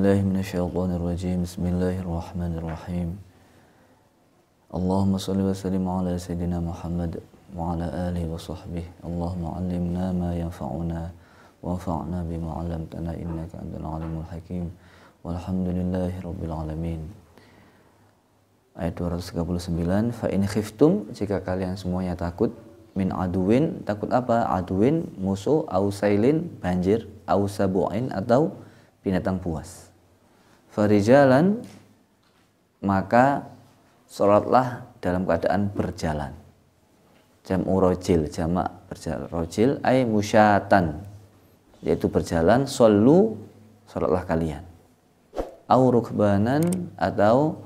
billahi minasyaitonir rajim. Bismillahirrahmanirrahim. Allahumma shalli wa sallim ala sayyidina Muhammad wa ala alihi wa sahbihi. Allahumma 'allimna ma yanfa'una wanfa'na bima 'allamtana innaka antal alimul hakim. Walhamdulillahi rabbil alamin. Ayat 239, fa in khiftum, jika kalian semuanya takut, min aduwin, takut apa? Aduwin, musuh, au sailin, banjir, au sabu'in, atau binatang buas. Farijalan, maka sholatlah dalam keadaan berjalan. Jam'u rojil, jamak berjalan. Rojil ay musyatan, yaitu berjalan. Shollu, sholatlah kalian. Au rukbanan, atau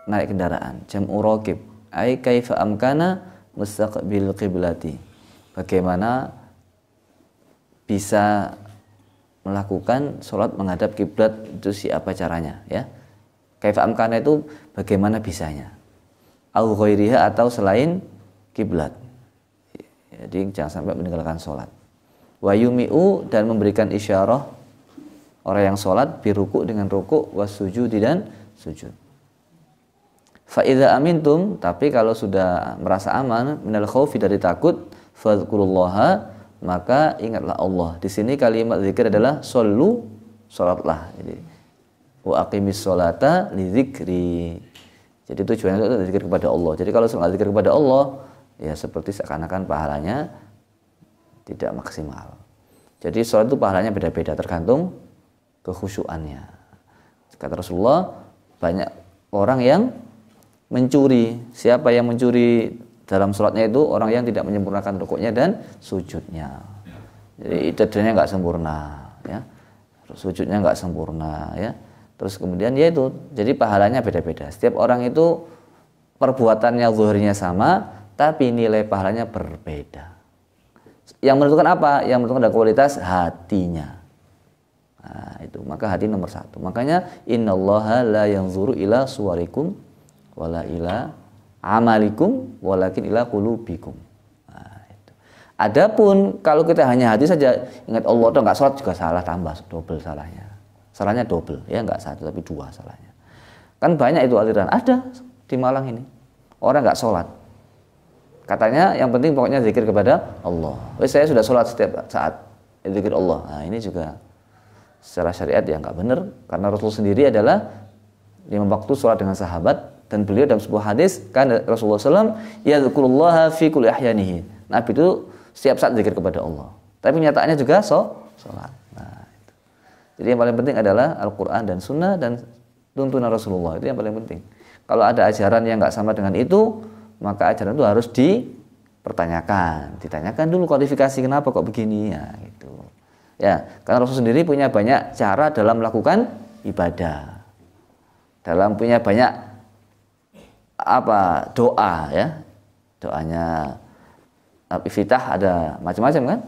naik kendaraan. Jam'u rokib ay kaifa amkana mustaqbil qiblati, bagaimana bisa melakukan sholat menghadap kiblat, itu siapa caranya, ya. Kaifa amkana itu bagaimana bisanya. Au ghairiha, atau selain kiblat. Jadi jangan sampai meninggalkan sholat. Wa yumi'u, dan memberikan isyarah orang yang sholat biruku, dengan ruku, wasujudi, dan sujud. Fa idza amintum, tapi kalau sudah merasa aman, minal khaufi, dari takut, fadhkurullaha, maka ingatlah Allah. Di sini kalimat zikir adalah shollu, sholatlah. Jadi wa aqimis sholata li dzikri. Jadi tujuannya itu zikir kepada Allah. Jadi kalau sholat zikir kepada Allah, ya seperti seakan-akan pahalanya tidak maksimal. Jadi sholat itu pahalanya beda-beda tergantung kekhusyuannya. Kata Rasulullah, banyak orang yang mencuri. Siapa yang mencuri dalam sholatnya itu? Orang yang tidak menyempurnakan rukuknya dan sujudnya. Jadi idadahnya nggak sempurna, ya. Sujudnya nggak sempurna, ya. Terus kemudian ya itu, jadi pahalanya beda-beda. Setiap orang itu perbuatannya zuhurnya sama, tapi nilai pahalanya berbeda. Yang menentukan apa? Yang menentukan adalah kualitas hatinya. Nah, itu, maka hati nomor satu. Makanya innallaha la yanzuru ila suwarikum wala ila amalikum walakin ila qulubikum. Nah, itu. Adapun kalau kita hanya hati saja ingat Allah, atau enggak sholat juga salah, tambah double salahnya. Salahnya double, ya, enggak satu tapi dua salahnya. Kan banyak itu aliran, ada di Malang ini. Orang enggak sholat. Katanya yang penting pokoknya zikir kepada Allah. Saya sudah sholat setiap saat, zikir Allah. Nah, ini juga secara syariat ya enggak benar, karena Rasul sendiri adalah 5 waktu sholat dengan sahabat. Dan beliau dalam sebuah hadis, kan Rasulullah SAW, yadzukurullaha fi kulli ahyanihi. Nabi itu setiap saat zikir kepada Allah. Tapi nyataannya juga sholat. Nah, itu. Jadi yang paling penting adalah Al-Quran dan Sunnah dan tuntunan Rasulullah. Itu yang paling penting. Kalau ada ajaran yang nggak sama dengan itu, maka ajaran itu harus dipertanyakan. Ditanyakan dulu kualifikasi, kenapa kok begini, ya gitu. Ya, karena Rasul sendiri punya banyak cara dalam melakukan ibadah. Dalam punya banyak doa, ya. Doanya iftitah ada macam-macam kan.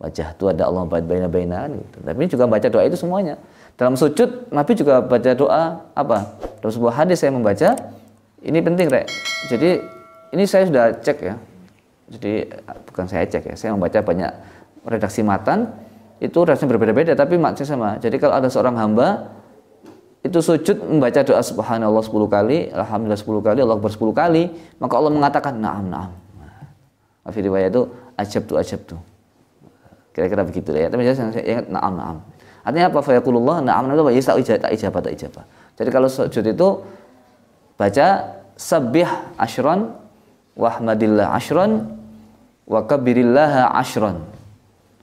Wajah itu ada Allah baina gitu. Tapi juga baca doa itu semuanya. Dalam sujud Nabi juga baca doa apa? Dalam sebuah hadis saya membaca, ini penting, Rek. Jadi ini saya sudah cek, ya. Jadi bukan saya cek, ya. Saya membaca banyak redaksi matan, itu redaksinya berbeda-beda tapi maknanya sama. Jadi kalau ada seorang hamba itu sujud membaca doa subhanallah 10 kali, alhamdulillah 10 kali, Allah akbar 10 kali, maka Allah mengatakan na'am. Nah, riwayat itu ajabtu. Kira-kira begitu ya. Tapi saya ingat na'am. Artinya apa? Fa yaqulullah na'am, itu tak ijabah. Jadi kalau sujud itu baca sabbih asyran wahmadillah asyran wa kabirillaha asyran.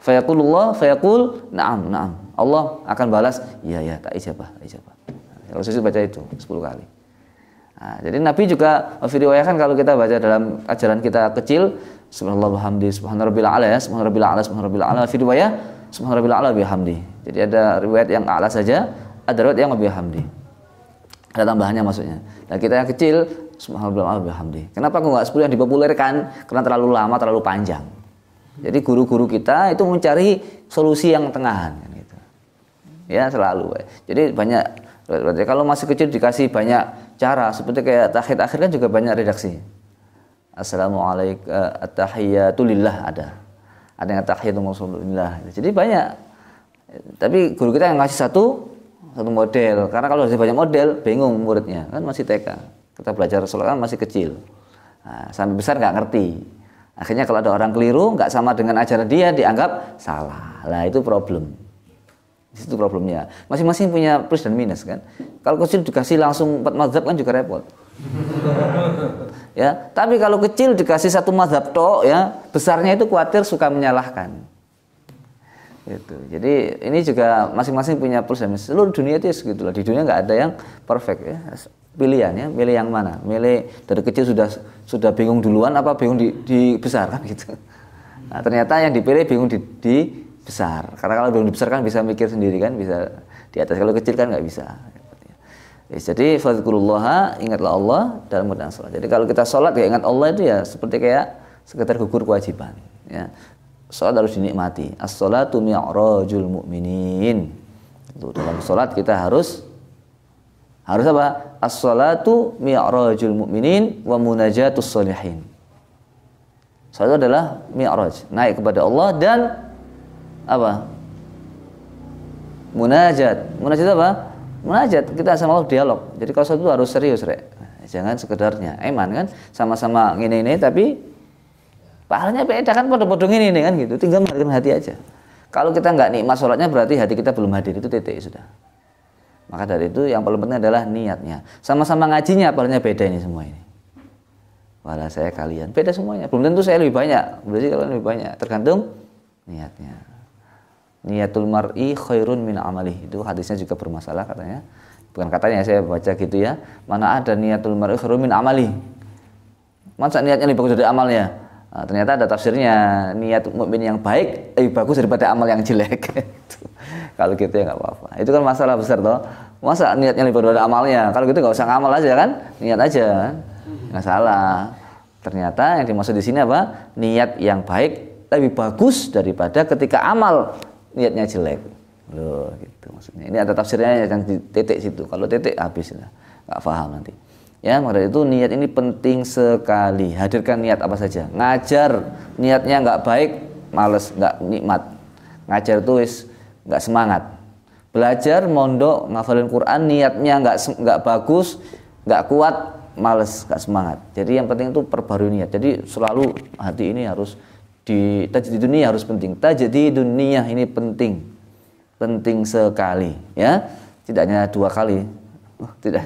Fa yaqulullah fa yaqul na'am. Allah akan balas iya, tak ijabah. Kalau sujud baca itu 10 kali. Nah, jadi Nabi juga meriwayatkan kalau kita baca dalam ajaran kita kecil, subhanallah bihamdi, subhanarabbil a'la, ya, subhanarabbil a'la, fi riwayat subhanarabbil a'la bihamdi. Jadi ada riwayat yang a'la saja, ada riwayat yang bihamdi. Ada tambahannya maksudnya. Nah, kita yang kecil subhanarabbil a'la bihamdi. Kenapa kok enggak 10 yang dipopulerkan? Karena terlalu lama, terlalu panjang. Jadi guru-guru kita itu mencari solusi yang tengahan, gitu. Ya, selalu. Jadi banyak. Berarti kalau masih kecil dikasih banyak cara, seperti kayak tahiyat akhir kan juga banyak redaksi. Assalamualaikum at-tahiyatulillah ada yang at-tahiyatul lillah. Jadi banyak. Tapi guru kita yang ngasih satu satu model. Karena kalau ada banyak model, bingung muridnya, kan masih TK. Kita belajar sholat kan masih kecil. Nah, sampai besar nggak ngerti. Akhirnya kalau ada orang keliru, nggak sama dengan ajaran dia, dianggap salah. Nah, itu problem. Itu problemnya. Masing-masing punya plus dan minus kan. Kalau kecil dikasih langsung 4 mazhab kan juga repot. Ya, tapi kalau kecil dikasih satu mazhab tok ya, besarnya itu khawatir suka menyalahkan. Gitu. Jadi ini juga masing-masing punya plus dan minus. Seluruh dunia itu segitulah. Di dunia nggak ada yang perfect ya. Pilihan ya, milih yang mana? Milih dari kecil sudah bingung duluan apa bingung dibesarkan gitu. Nah, ternyata yang dipilih bingung di besar. Karena kalau belum dibesarkan bisa mikir sendiri kan, bisa di atas. Kalau kecil kan nggak bisa. Ya, jadi fadzkurullaha, ingatlah Allah dalam keadaan sholat. Jadi kalau kita sholat ya ingat Allah itu ya seperti kayak sekedar gugur kewajiban. Ya, sholat harus dinikmati. As-sholatu mi'rajul mu'minin. Itu dalam sholat kita harus apa? As-sholatu mi'rajul mu'minin wa munajatus sholihin. Sholat itu adalah mi'raj, naik kepada Allah dan apa? Munajat. Munajat apa? Munajat. Kita sama Allah dialog. Jadi kalau sholat itu harus serius, Rek. Jangan sekedarnya. Iman kan sama-sama ngene-ngene tapi pahalanya beda kan, podo-podo ngene kan gitu. Tinggal mengalirkan hati aja. Kalau kita nggak nikmat sholatnya berarti hati kita belum hadir, itu titik sudah. Maka dari itu yang paling penting adalah niatnya. Sama-sama ngajinya pahalanya beda ini semua ini. Wala saya kalian beda semuanya. Belum tentu saya lebih banyak, berarti kalian lebih banyak. Tergantung niatnya. Niatul mar'i khairun min amalih. Itu hadisnya juga bermasalah katanya. Bukan katanya, saya baca gitu ya. Mana ada niatul mar'i khairun min amalih. Masa niatnya lebih bagus dari amalnya? Nah, ternyata ada tafsirnya. Niat mukmin yang baik lebih bagus daripada amal yang jelek. Kalau gitu ya nggak apa-apa. Itu kan masalah besar toh. Masa niatnya lebih bagus dari amalnya? Kalau gitu nggak usah ngamal aja kan? Niat aja. Nggak salah. Ternyata yang dimaksud di sini apa? Niat yang baik lebih bagus daripada ketika amal niatnya jelek. Loh, gitu maksudnya. Ini ada tafsirnya yang di titik situ. Kalau titik habis lah, nggak paham nanti. Ya, maka itu niat ini penting sekali. Hadirkan niat apa saja. Ngajar niatnya nggak baik, males, nggak nikmat. Ngajar itu nggak semangat. Belajar mondok ngafalin Quran niatnya nggak bagus, nggak kuat, males, nggak semangat. Jadi yang penting itu perbarui niat. Jadi selalu hati ini harus tajdid dunia harus penting. Tajdid dunia ini penting sekali ya. Tidak hanya 2 kali. Tidak.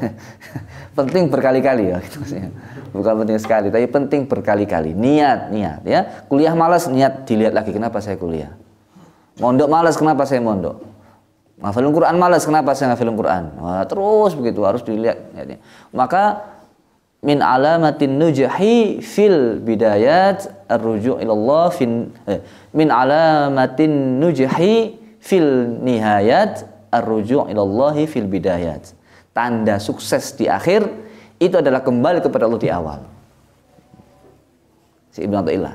Penting berkali-kali ya gitu maksudnya. Bukan penting sekali, tapi penting berkali-kali. Niat ya. Kuliah malas, niat dilihat lagi kenapa saya kuliah. Mondok malas, kenapa saya mondok. Ngafalin Quran malas, kenapa saya ngafalin Quran. Wah, terus begitu harus dilihat ya. Maka min alamatin nujhi fil bidayat ar-ruju' ilallah min alamatin nujhi fil nihayat ar-ruju' ilallah fil bidayat. Tanda sukses di akhir itu adalah kembali kepada Allah di awal. Si Ibnu Athaillah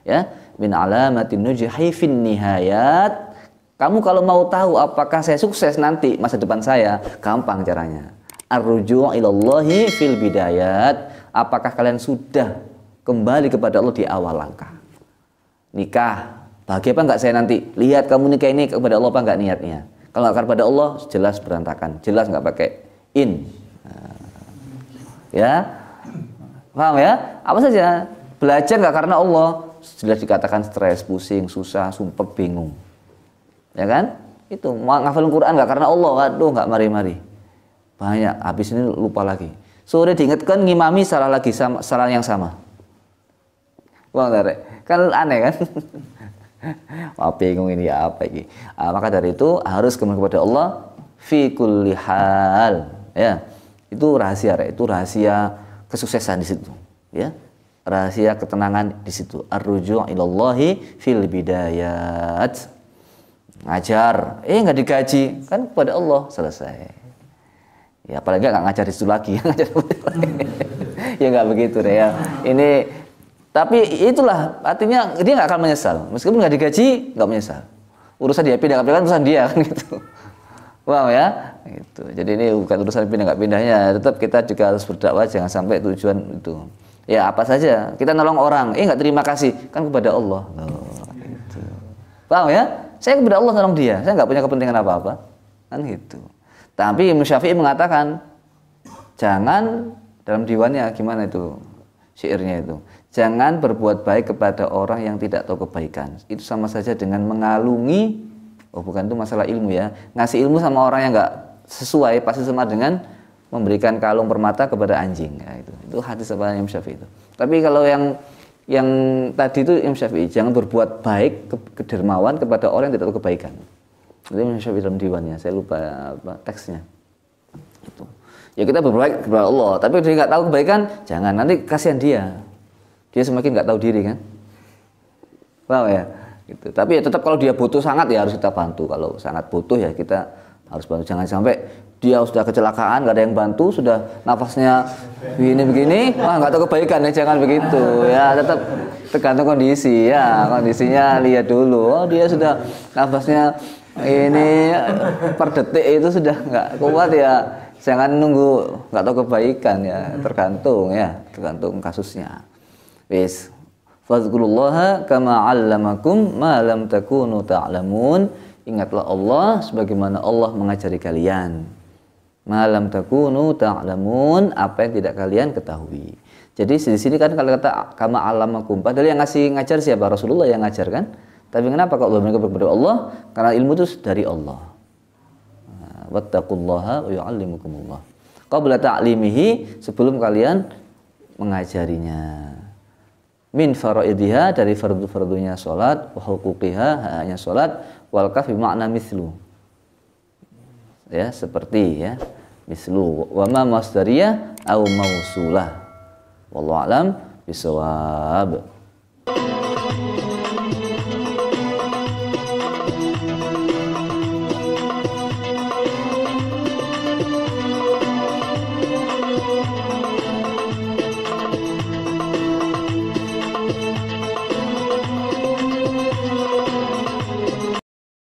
ya, min alamatin nujhi fil nihayat. Kamu kalau mau tahu apakah saya sukses nanti masa depan saya, gampang caranya. Ar-ruju' ilallahi fil bidayat. Apakah kalian sudah kembali kepada Allah di awal langkah? Nikah, bahagia apa enggak saya nanti? Lihat kamu nikah ini kepada Allah apa enggak niatnya. Kalau enggak kepada Allah, jelas berantakan. Jelas enggak pakai in. Ya. Paham ya? Apa saja? Belajar enggak karena Allah, jelas dikatakan stres, pusing, susah, sumpah, bingung. Ya kan? Itu mau ngafalin Quran enggak karena Allah, waduh enggak mari-mari. Banyak, habis ini lupa lagi. Sore diingatkan ngimami salah lagi, salah yang sama. Bang Tarek, kan aneh kan? Wah, bingung ini apa ini. Maka dari itu harus kembali kepada Allah fi kulli hal. Ya, itu rahasia, itu rahasia kesuksesan di situ. Ya, rahasia ketenangan di situ. Ar-ruju' ilallahi fil bidayat. Ngajar, nggak digaji, kan kepada Allah, selesai. Ya apalagi nggak ngajar di situ lagi, ya nggak begitu deh ya. Ini tapi itulah artinya dia nggak akan menyesal, meskipun nggak digaji nggak menyesal. Urusan dia pindah nggak pindah urusan dia kan gitu. Wow ya, gitu. Jadi ini bukan urusan pindah nggak pindahnya, tetap kita juga harus berdakwah jangan sampai tujuan itu. Ya apa saja kita nolong orang, nggak terima kasih kan kepada Allah. Gitu. Paham ya? Saya kepada Allah nolong dia, saya nggak punya kepentingan apa-apa. kan gitu. Tapi Imam Syafi'i mengatakan jangan, dalam diwannya gimana itu syairnya itu, jangan berbuat baik kepada orang yang tidak tahu kebaikan. Itu sama saja dengan mengalungi, oh bukan, itu masalah ilmu ya, ngasih ilmu sama orang yang nggak sesuai pasti sama dengan memberikan kalung permata kepada anjing ya, itu hadis apa Imam Syafi'i itu. Tapi kalau yang tadi itu Imam Syafi'i, jangan berbuat baik kedermawan kepada orang yang tidak tahu kebaikan. Itu Imam Syafi'i dalam diwannya, saya lupa apa teksnya. Itu. Ya kita berbuat baik kepada Allah, tapi dia nggak tahu kebaikan, jangan, nanti kasihan dia semakin nggak tahu diri kan. Paham ya? Gitu. Tapi ya tetap kalau dia butuh sangat ya harus kita bantu. Kalau sangat butuh ya kita harus bantu. Jangan sampai dia sudah kecelakaan, nggak ada yang bantu, sudah nafasnya begini, wah nggak tahu kebaikan ya, jangan begitu ya. Tetap tergantung kondisi ya, kondisinya lihat dulu. Oh dia sudah nafasnya ini per detik itu sudah nggak kuat ya, jangan nunggu nggak tahu kebaikan ya, tergantung kasusnya. Wis, fadhkurullaha kama 'allamakum ma lam takunu ta'lamun. Ingatlah Allah sebagaimana Allah mengajari kalian. Malam takunu ta'lamun, apa yang tidak kalian ketahui. Jadi di sini kan kalau kata kama alamakum, padahal yang ngajar siapa? Rasulullah yang ngajar kan. Tapi kenapa kalau mereka kepada Allah? Karena ilmu itu dari Allah. Wattaqullaha wa yu'allimukumullah. Qabla ta'limihi, sebelum kalian mengajarinya. Min faraidiha, dari fardu-fardunya salat, wa huquqiha, haknya salat, wal kaf bi makna mithlu. Ya, seperti ya, mislu wa ma masdariyah au mausulah. Wallahu alam bisawab.